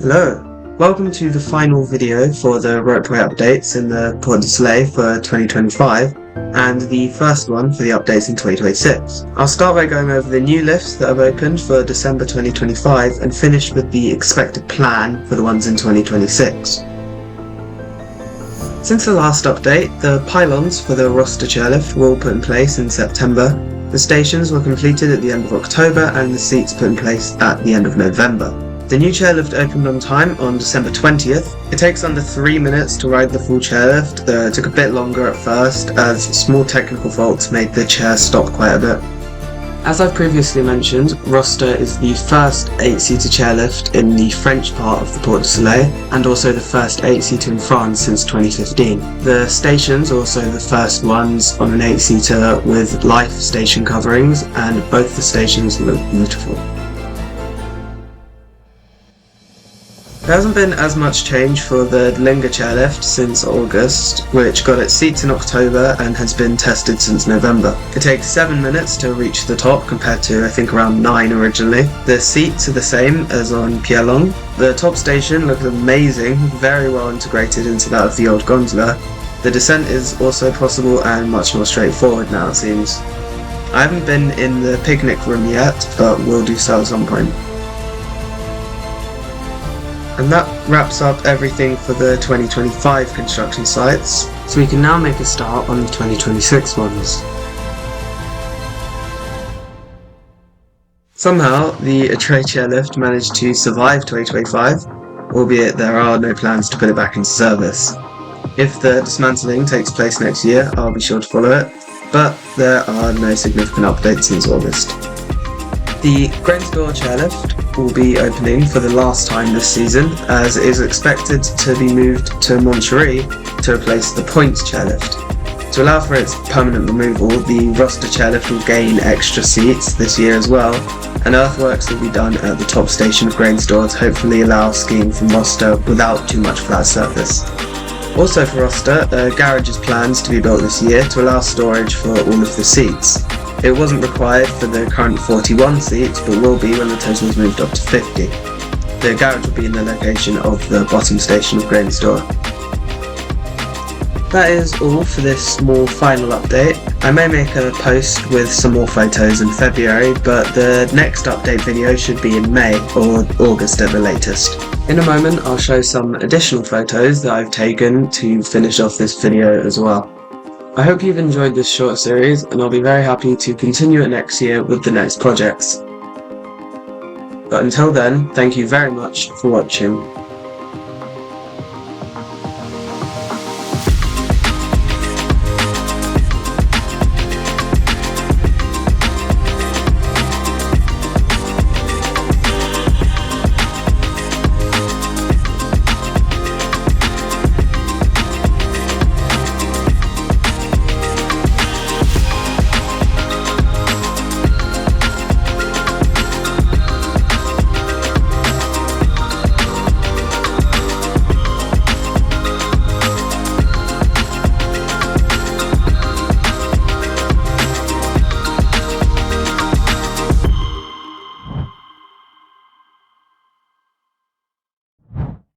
Hello, welcome to the final video for the Ropeway updates in the Portes du Soleil for 2025 and the first one for the updates in 2026. I'll start by going over the new lifts that have opened for December 2025 and finish with the expected plan for the ones in 2026. Since the last update, the pylons for the Rosta chairlift were all put in place in September, the stations were completed at the end of October and the seats put in place at the end of November. The new chairlift opened on time on December 20th. It takes under 3 minutes to ride the full chairlift. It took a bit longer at first as small technical faults made the chair stop quite a bit. As I've previously mentioned, Rosta is the first 8-seater chairlift in the French part of the Portes du Soleil and also the first 8-seater in France since 2015. The stations are also the first ones on an 8-seater with life station coverings, and both the stations look beautiful. There hasn't been as much change for the Linga chairlift since August, which got its seats in October and has been tested since November. It takes 7 minutes to reach the top compared to I think around 9 originally. The seats are the same as on Chermillon. The top station looks amazing, very well integrated into that of the old gondola. The descent is also possible and much more straightforward now it seems. I haven't been in the picnic room yet, but will do so at some point. And that wraps up everything for the 2025 construction sites, so we can now make a start on the 2026 ones. Somehow, the Atray chairlift managed to survive 2025, albeit there are no plans to put it back into service. If the dismantling takes place next year, I'll be sure to follow it, but there are no significant updates since August. The Grande Ourse chairlift will be opening for the last time this season, as it is expected to be moved to Mont Chery to replace the Pointe chairlift. To allow for its permanent removal, the Rosta chairlift will gain extra seats this year as well, and earthworks will be done at the top station of Grande Ourse to hopefully allow skiing from Rosta without too much flat surface. Also for Rosta, a garage is planned to be built this year to allow storage for all of the seats. It wasn't required for the current 41 seats, but will be when the total is moved up to 50. The garage will be in the location of the bottom station of Grande Ourse. That is all for this small final update. I may make a post with some more photos in February, but the next update video should be in May or August at the latest. In a moment I'll show some additional photos that I've taken to finish off this video as well. I hope you've enjoyed this short series, and I'll be very happy to continue it next year with the next projects. But until then, thank you very much for watching.